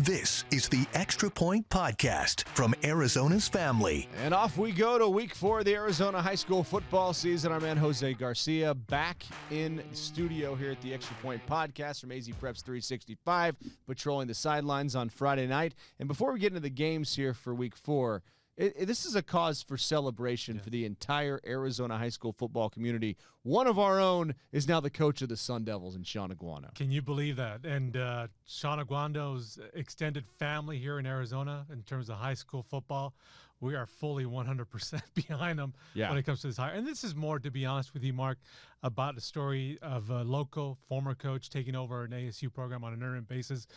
This is the Extra Point Podcast from Arizona's Family. And off we go to week 4 of the Arizona high school football season. Our man Jose Garcia back in studio here at the Extra Point Podcast from AZ Preps 365, patrolling the sidelines on Friday night. And before we get into the games here for week 4, this is a cause for celebration for the entire Arizona high school football community. One of our own is now the coach of the Sun Devils in Sean Aguano. Can you believe that? And Sean Aguano's extended family here in Arizona in terms of high school football, we are fully 100% behind them when it comes to this hire. And this is more, to be honest with you, Mark, about the story of a local former coach taking over an ASU program on an interim basis.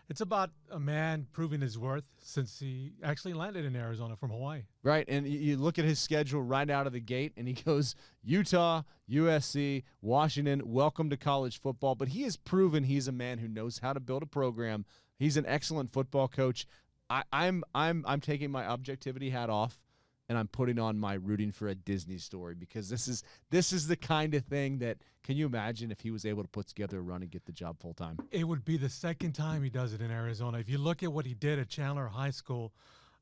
It's about a man proving his worth since he actually landed in Arizona from Hawaii. Right, and you look at his schedule right out of the gate, and he goes Utah, USC, Washington, welcome to college football. But he has proven he's a man who knows how to build a program. He's an excellent football coach. I'm taking my objectivity hat off, and I'm putting on my rooting for a Disney story, because this is the kind of thing that, can you imagine if he was able to put together a run and get the job full time? It would be the second time he does it in Arizona. If you look at what he did at Chandler High School,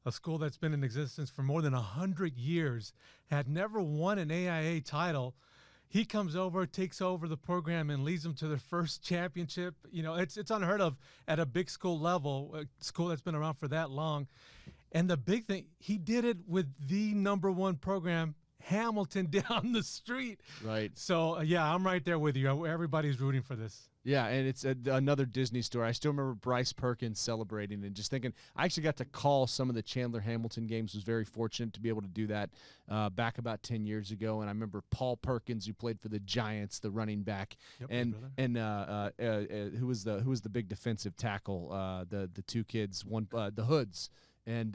a school that's been in existence for more than 100 years, had never won an AIA title. He comes over, takes over the program, and leads them to their first championship. You know, it's unheard of at a big school level, a school that's been around for that long. And the big thing, he did it with the #1 program, Hamilton, down the street. Right. So, I'm right there with you. Everybody's rooting for this. Yeah, and it's another Disney story. I still remember Bryce Perkins celebrating and just thinking, I actually got to call some of the Chandler-Hamilton games. Was very fortunate to be able to do that back about 10 years ago. And I remember Paul Perkins, who played for the Giants, the running back, and who was the big defensive tackle, the two kids, the Hoods. And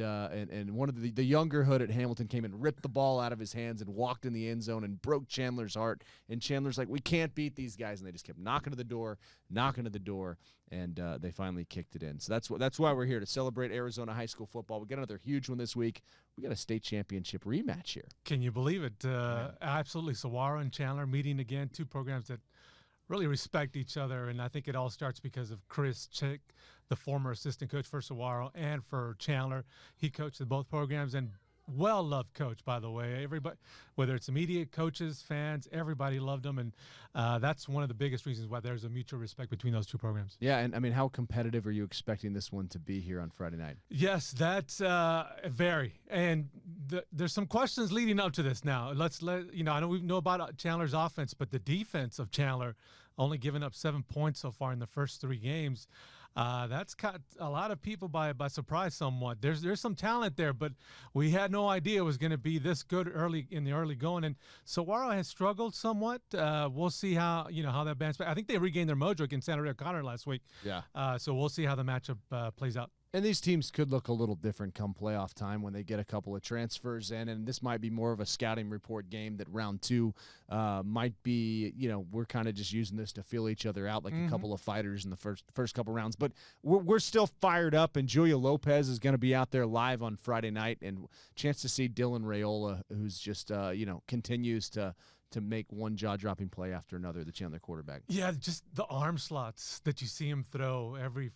one of the younger Hood at Hamilton came and ripped the ball out of his hands and walked in the end zone and broke Chandler's heart. And Chandler's like, we can't beat these guys. And they just kept knocking at the door, and they finally kicked it in. So that's why we're here, to celebrate Arizona high school football. We got another huge one this week. We got a state championship rematch here. Can you believe it? Absolutely. Saguaro and Chandler meeting again, two programs that really respect each other, and I think it all starts because of Chris Chick, the former assistant coach for Saguaro and for Chandler. He coached in both programs, and well-loved coach, by the way. Everybody, whether it's immediate coaches, fans, everybody loved him, and that's one of the biggest reasons why there's a mutual respect between those two programs. Yeah, and I mean, how competitive are you expecting this one to be here on Friday night? Yes, that's very. And there's some questions leading up to this now. I know we know about Chandler's offense, but the defense of Chandler, only giving up 7 points so far in the first 3 games. That's caught a lot of people by surprise somewhat. There's some talent there, but we had no idea it was going to be this good early going. And Saguaro has struggled somewhat. We'll see how that bounce back. I think they regained their mojo against Santa Maria Connor last week. Yeah. So we'll see how the matchup plays out. And these teams could look a little different come playoff time when they get a couple of transfers in, and this might be more of a scouting report game that round 2 might be, we're kind of just using this to feel each other out like a couple of fighters in the first couple rounds. But we're still fired up, and Julia Lopez is going to be out there live on Friday night, and chance to see Dylan Rayola, who's just, continues to make one jaw-dropping play after another, the Chandler quarterback. Yeah, just the arm slots that you see him throw every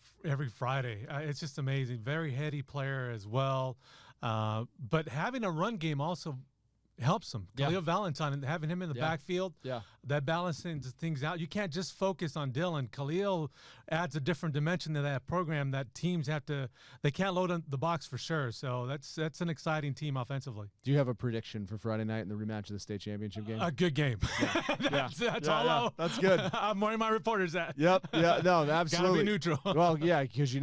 Friday. It's just amazing. Very heady player as well. But having a run game also helps him. Khalil Valentine, and having him in the backfield, that balances things out. You can't just focus on Dylan. Khalil adds a different dimension to that program that teams they can't load on the box for sure. So that's an exciting team offensively. Do you have a prediction for Friday night in the rematch of the state championship game? A good game. That's all. That's good. I'm where my reporters at. Yep. Yeah. No, absolutely. Gotta be neutral. Well, yeah, because you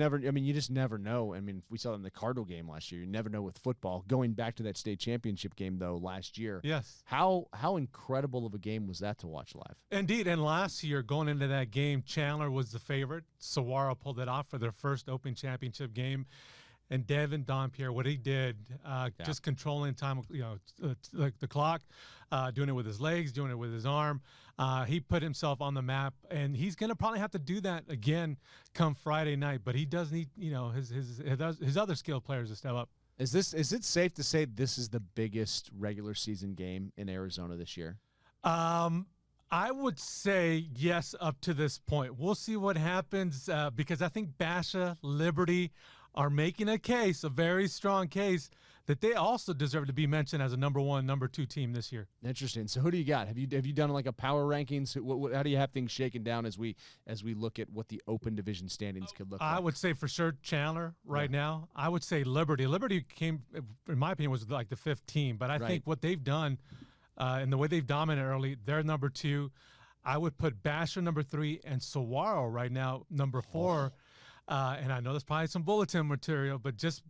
just never know. I mean, we saw that in the Cardinal game last year. You never know with football. Going back to that state championship game, though, last year. Yes. How incredible of a game was that to watch live? Indeed. And last year, going into that game, Chandler was the favorite. Saguaro pulled it off for their first Open Championship game. And Devin Dompierre, what he did, just controlling time, the clock, doing it with his legs, doing it with his arm. He put himself on the map, and he's going to probably have to do that again come Friday night. But he does need, his other skilled players to step up. Is it safe to say this is the biggest regular season game in Arizona this year? I would say yes up to this point. We'll see what happens because I think Basha, Liberty are making a case, a very strong case, that they also deserve to be mentioned as a number 1, number 2 team this year. Interesting. So who do you got? Have you done like a power rankings? How do you have things shaken down as we look at what the open division standings could look like? I would say for sure Chandler right now. I would say Liberty. Liberty came, in my opinion, was like the 5th team, but I think what they've done and the way they've dominated early, they're number 2. I would put Basher number 3 and Saguaro right now number 4. And I know there's probably some bulletin material, but just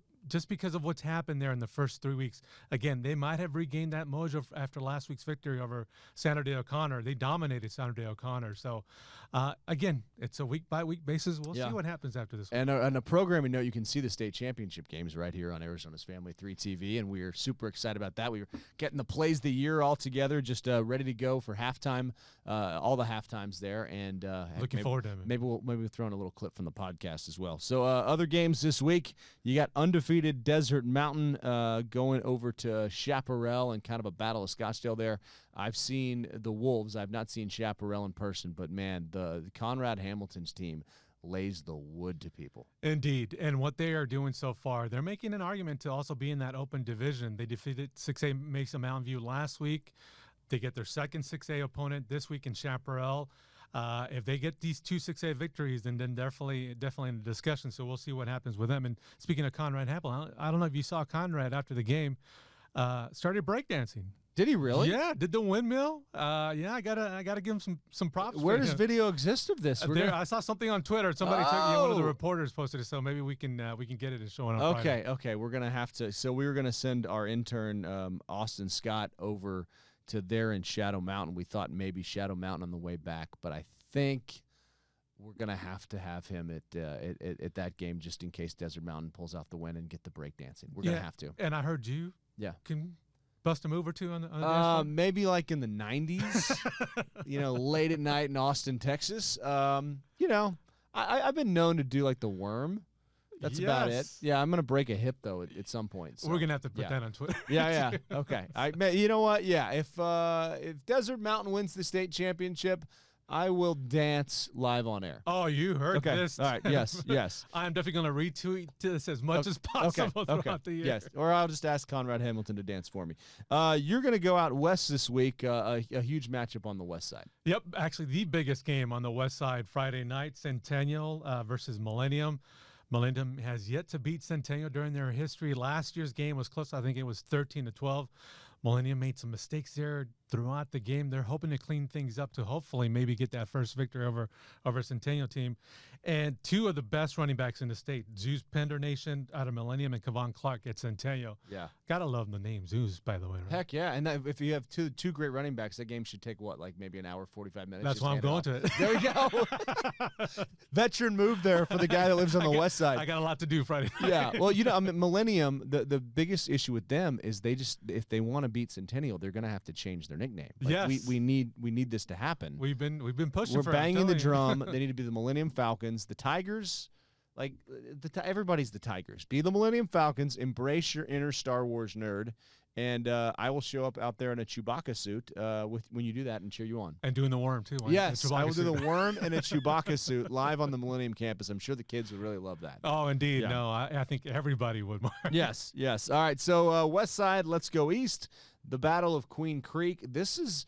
because of what's happened there in the first 3 weeks, again, they might have regained that mojo after last week's victory over Sandra Day O'Connor. They dominated Sandra Day O'Connor. So, again, it's a week-by-week basis. We'll see what happens after this week. And on a programming note, you can see the state championship games right here on Arizona's Family 3 TV, and we are super excited about that. We were getting the plays of the year all together, just ready to go for halftime, all the halftimes there. And looking forward to it. Maybe we'll throw in a little clip from the podcast as well. So other games this week, you got undefeated Desert Mountain going over to Chaparral and kind of a battle of Scottsdale there. I've seen the Wolves. I've not seen Chaparral in person, but, man, the Conrad Hamilton's team lays the wood to people. Indeed. And what they are doing so far, they're making an argument to also be in that open division. They defeated 6A Mesa Mountain View last week. They get their second 6A opponent this week in Chaparral. If they get these 2 6A victories, then definitely in the discussion. So we'll see what happens with them. And speaking of Conrad Hamilton, I don't know if you saw Conrad after the game, started breakdancing. Did he really? Yeah, did the windmill. Yeah, I gotta give him some props. Where does video exist of this? I saw something on Twitter. Somebody one of the reporters posted it, so maybe we can get it and show it on Friday. Okay, we're gonna have to. So we were gonna send our intern Austin Scott over to there in Shadow Mountain. We thought maybe Shadow Mountain on the way back, but I think we're gonna have to have him at that game just in case Desert Mountain pulls off the win and get the breakdancing. We're gonna have to. And I heard you. Yeah. Can bust a move or two on the dance floor? Maybe like in the 90s, late at night in Austin, Texas. I've been known to do like the worm. That's about it. Yeah, I'm going to break a hip, though, at some point. So. We're going to have to put that on Twitter. Yeah. Okay. You know what? Yeah, if Desert Mountain wins the state championship, I will dance live on air. Oh, you heard this. All right. Yes. I'm definitely going to retweet this as much as possible throughout the year. Yes, or I'll just ask Conrad Hamilton to dance for me. You're going to go out west this week, a huge matchup on the west side. Yep, actually the biggest game on the west side, Friday night, Centennial versus Millennium. Millennium has yet to beat Centennial during their history. Last year's game was close. I think it was 13-12. Millennium made some mistakes there throughout the game. They're hoping to clean things up to hopefully maybe get that first victory over a Centennial team. And 2 of the best running backs in the state, Zeus Pender Nation out of Millennium and Kevon Clark at Centennial. Yeah. Gotta love the name Zeus, by the way. Right? Heck yeah. And if you have two great running backs, that game should take maybe an hour, 45 minutes? That's why I'm going to it. There we go. Veteran move there for the guy that lives on the west side. I got a lot to do Friday night. Yeah. Well, Millennium, the biggest issue with them is if they want to beat Centennial, they're going to have to change their nickname. Yes. We need this to happen. We've been pushing. We're for banging the drum. They need to be the Millennium Falcons, the Tigers. Everybody's the Tigers. Be the Millennium Falcons. Embrace your inner Star Wars nerd. And I will show up out there in a Chewbacca suit when you do that and cheer you on. And doing the worm, too. Yes, I will do the worm in a Chewbacca suit live on the Millennium campus. I'm sure the kids would really love that. Oh, indeed. Yeah. No, I think everybody would. Yes. All right, so west side, let's go east. The Battle of Queen Creek. This is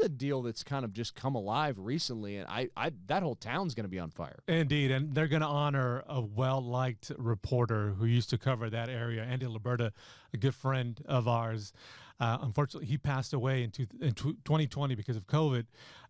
a deal that's kind of just come alive recently, and I that whole town's going to be on fire. Indeed, and they're going to honor a well-liked reporter who used to cover that area, Andy Liberta, a good friend of ours. Unfortunately, he passed away in 2020 because of COVID,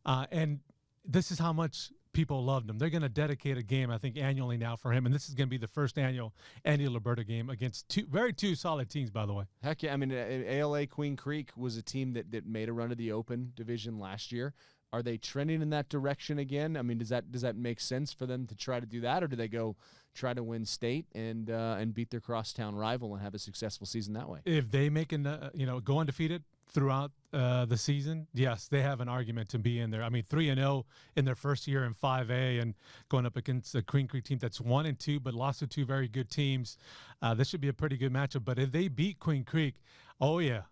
and this is how much people loved him. They're going to dedicate a game, I think, annually now for him, and this is going to be the first annual Andy Liberta game against two solid teams, by the way. Heck yeah. I mean, ALA Queen Creek was a team that made a run to the Open division last year. Are they trending in that direction again? I mean, does that make sense for them to try to do that, or do they go try to win state and beat their crosstown rival and have a successful season that way? If they make go undefeated throughout the season, yes, they have an argument to be in there. I mean, 3-0 in their first year in 5A and going up against a Queen Creek team that's 1-2 but lost to two very good teams. This should be a pretty good matchup. But if they beat Queen Creek, oh, yeah.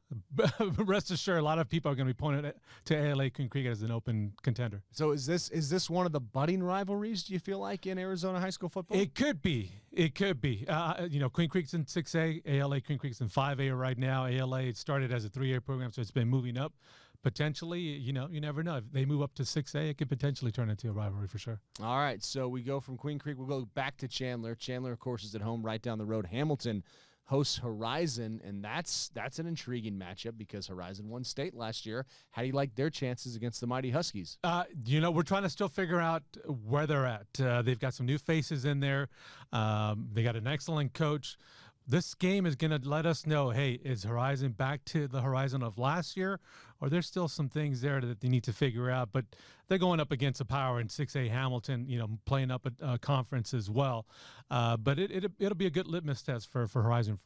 Rest assured, a lot of people are going to be pointing to ALA Queen Creek as an open contender. So is this one of the budding rivalries, do you feel like, in Arizona high school football? It could be. It could be. Queen Creek's in 6A, ALA Queen Creek's in 5A right now. ALA started as a 3A program, so it's been moving up. Potentially, you never know. If they move up to 6A, it could potentially turn into a rivalry for sure. All right, so we go from Queen Creek. We'll go back to Chandler. Chandler, of course, is at home right down the road. Hamilton hosts Horizon, and that's an intriguing matchup because Horizon won state last year. How do you like their chances against the mighty Huskies? We're trying to still figure out where they're at. They've got some new faces in there. They got an excellent coach. This game is going to let us know, hey, is Horizon back to the Horizon of last year, or there's still some things there that they need to figure out? But they're going up against a power in 6A Hamilton, playing up a conference as well. But it'll be a good litmus test for Horizon.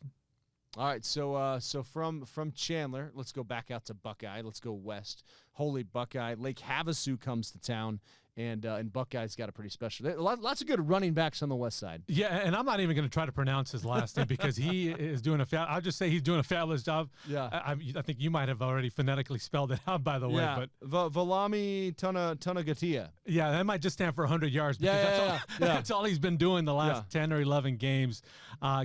All right, so from Chandler, let's go back out to Buckeye. Let's go west. Holy Buckeye. Lake Havasu comes to town. And Buckeye's got a pretty special. Lots of good running backs on the west side. Yeah, and I'm not even going to try to pronounce his last name because he is doing I'll just say he's doing a fabulous job. Yeah, I think you might have already phonetically spelled it out, by the way. But Valami Tunagatia. Yeah, that might just stand for 100 yards. Because that's all he's been doing the last 10 or 11 games.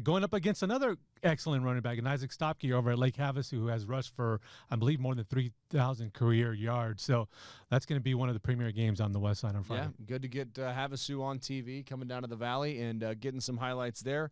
Going up against another excellent running back, and Isaac Stopke over at Lake Havasu, who has rushed for, I believe, more than 3,000 career yards. So that's going to be one of the premier games on the west side on Friday. Yeah, good to get Havasu on TV coming down to the Valley and getting some highlights there.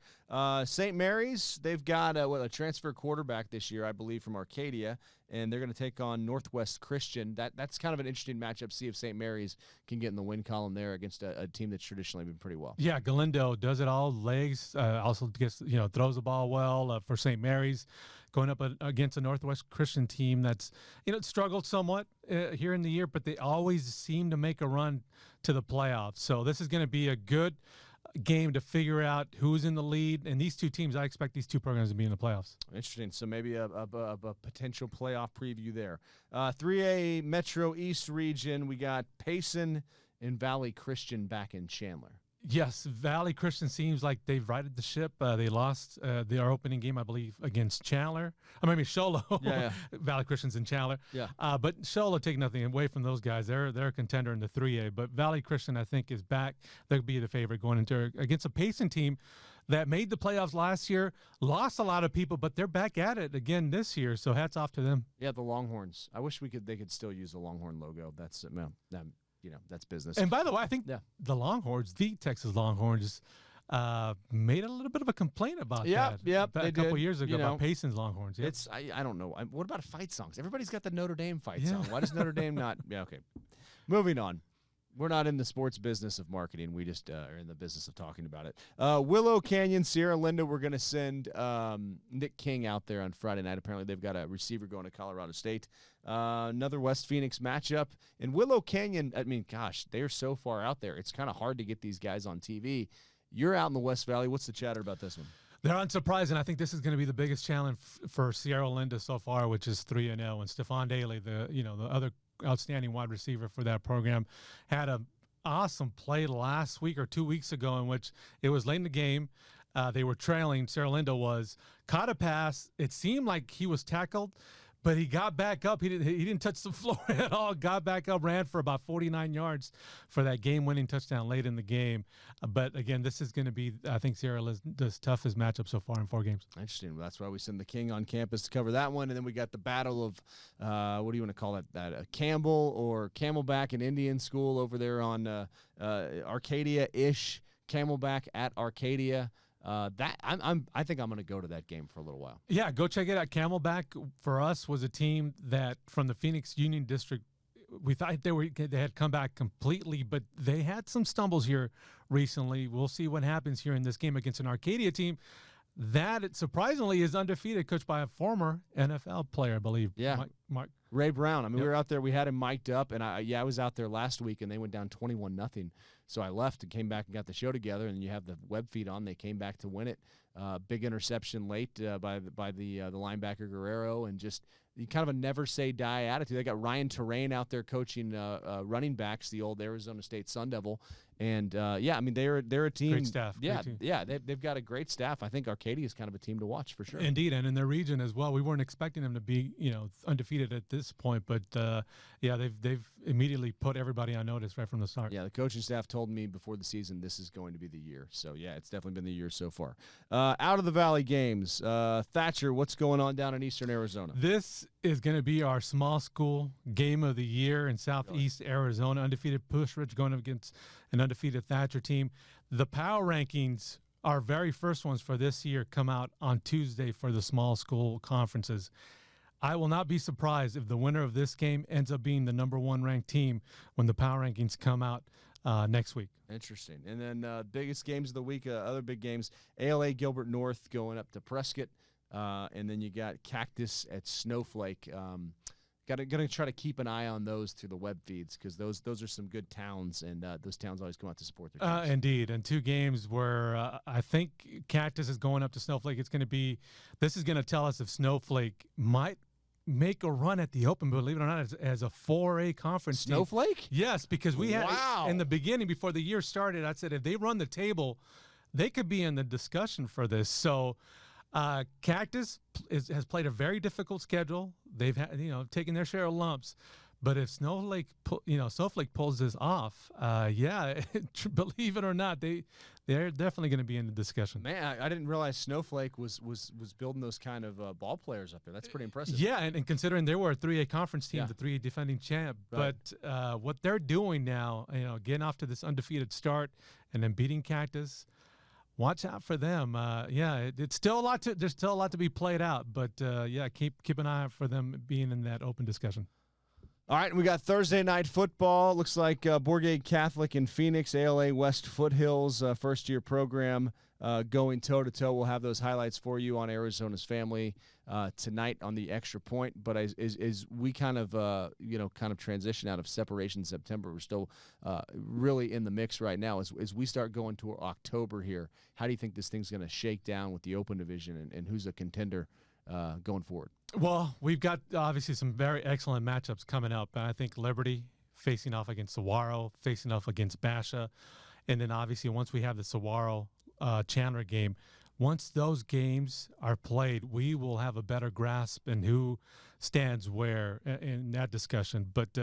St. Mary's, they've got a transfer quarterback this year, I believe, from Arcadia, and they're going to take on Northwest Christian. That's kind of an interesting matchup. See if St. Mary's can get in the win column there against a team that's traditionally been pretty well. Yeah, Galindo does it all. Legs, also gets throws the ball well for St. Mary's. Going up against a Northwest Christian team that's struggled somewhat here in the year, but they always seem to make a run to the playoffs. So this is going to be a good game to figure out who's in the lead. And these two teams, I expect these two programs to be in the playoffs. Interesting. So maybe a potential playoff preview there. 3A Metro East region, we got Payson and Valley Christian back in Chandler. Yes, Valley Christian seems like they've righted the ship. They lost their opening game, I believe, against Chandler. Sholo. Yeah. Valley Christian's in Chandler. Yeah. But Sholo, take nothing away from those guys. They're a contender in the 3A. But Valley Christian, I think, is back. They'll be the favorite going into against a Payson team that made the playoffs last year, lost a lot of people, but they're back at it again this year. So hats off to them. Yeah, the Longhorns. I wish they could still use the Longhorn logo. That's that's business. And by the way, I think the Longhorns, the Texas Longhorns, made a little bit of a complaint about that. Yeah, a couple years ago about Payson's Longhorns. Yep. It's I don't know. What about fight songs? Everybody's got the Notre Dame fight song. Why does Notre Dame not? Yeah, okay. Moving on. We're not in the sports business of marketing. We just are in the business of talking about it. Willow Canyon, Sierra Linda, we're going to send Nick King out there on Friday night. Apparently they've got a receiver going to Colorado State. Another West Phoenix matchup. And Willow Canyon, they're so far out there. It's kind of hard to get these guys on TV. You're out in the West Valley. What's the chatter about this one? They're unsurprising. I think this is going to be the biggest challenge for Sierra Linda so far, which is 3-0. And Stephon Daly, the other outstanding wide receiver for that program, had an awesome play last week or 2 weeks ago in which it was late in the game. They were trailing. Sierra Linda caught a pass. It seemed like he was tackled, but he got back up. He didn't touch the floor at all. Got back up, ran for about 49 yards for that game-winning touchdown late in the game. But again, this is going to be, I think, Sierra Linda's toughest matchup so far in 4 games. Interesting. Well, that's why we send the King on campus to cover that one. And then we got the battle of, what do you want to call it? Campbell or Camelback and Indian School over there on Arcadia-ish. Camelback at Arcadia. I think I'm going to go to that game for a little while. Yeah, go check it out. Camelback for us was a team that from the Phoenix Union District, we thought they had come back completely, but they had some stumbles here recently. We'll see what happens here in this game against an Arcadia team that surprisingly is undefeated, coached by a former NFL player, I believe. Yeah, Mark Ray Brown. We were out there. We had him mic'd up, and I was out there last week, and they went down 21-0. So I left and came back and got the show together, and you have the web feed on. They came back to win it. Big interception late by the linebacker Guerrero, and just kind of a never say die attitude. They got Ryan Terrain out there coaching running backs, the old Arizona State Sun Devil, and they're a team. Great staff. Yeah, Great team. yeah, they've got a great staff. I think Arcadia is kind of a team to watch for sure. Indeed, and in their region as well. We weren't expecting them to be undefeated at this point, but they've immediately put everybody on notice right from the start. Yeah, the coaching staff told me before the season this is going to be the year. So yeah, it's definitely been the year so far. Out of the Valley games, Thatcher, what's going on down in Eastern Arizona? This is going to be our small school game of the year in Southeast Arizona. Undefeated Pushridge going up against an undefeated Thatcher team. The power rankings, our very first ones for this year, come out on Tuesday for the small school conferences. I will not be surprised if the winner of this game ends up being the number 1 ranked team when the power rankings come out next week. Interesting. And then biggest games of the week, other big games, ALA Gilbert North going up to Prescott. And then you got Cactus at Snowflake. Gotta try to keep an eye on those through the web feeds because those are some good towns, and those towns always come out to support their teams. Indeed, and 2 games where I think Cactus is going up to Snowflake. This is going to tell us if Snowflake might make a run at the Open, believe it or not, as a 4A conference Snowflake? team. Yes, because we had Wow. in the beginning before the year started, I said if they run the table, they could be in the discussion for this. So Cactus has played a very difficult schedule. They've had, taken their share of lumps. But if Snowflake pulls this off, believe it or not, they're definitely going to be in the discussion. Man, I didn't realize Snowflake was building those kind of ball players up there. That's pretty impressive. Yeah, and considering they were a 3A conference team, the 3A defending champ. Right. But what they're doing now, getting off to this undefeated start and then beating Cactus, watch out for them. It's still there's still a lot to be played out. But keep an eye out for them being in that open discussion. All right, we got Thursday night football. Looks like Bourgade Catholic in Phoenix, ALA West Foothills, first-year program going toe-to-toe. We'll have those highlights for you on Arizona's Family tonight on the Extra Point. But as we kind of transition out of separation September, we're still really in the mix right now. As we start going to October here, how do you think this thing's going to shake down with the Open Division and who's a contender going forward? Well, we've got obviously some very excellent matchups coming up. I think Liberty facing off against Saguaro, facing off against Basha. And then obviously once we have the Saguaro Chandler game, once those games are played, we will have a better grasp in who stands where in that discussion. But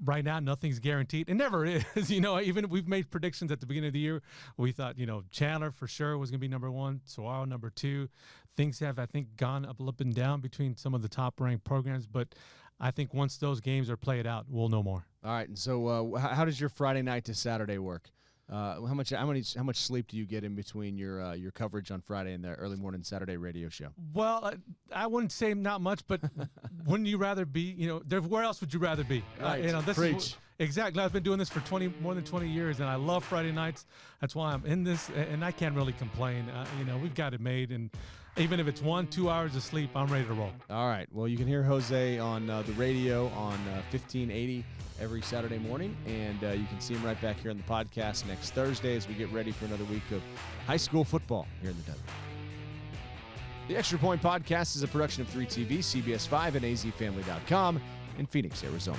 right now, nothing's guaranteed. It never is. Even if we've made predictions at the beginning of the year, we thought, Chandler for sure was going to be number 1, Saguaro number 2. Things have, I think, gone up and down between some of the top-ranked programs. But I think once those games are played out, we'll know more. All right. And so how does your Friday night to Saturday work? How much sleep do you get in between your coverage on Friday and the early morning Saturday radio show? Well, I wouldn't say not much, but wouldn't you rather be? Where else would you rather be? Right. Preach. Exactly. I've been doing this for more than 20 years, and I love Friday nights. That's why I'm in this, and I can't really complain. We've got it made, and even if it's 1-2 hours of sleep, I'm ready to roll. All right. Well, you can hear Jose on the radio on 1580 every Saturday morning, and you can see him right back here on the podcast next Thursday as we get ready for another week of high school football here in the desert. The Extra Point Podcast is a production of 3TV, CBS 5, and azfamily.com in Phoenix, Arizona.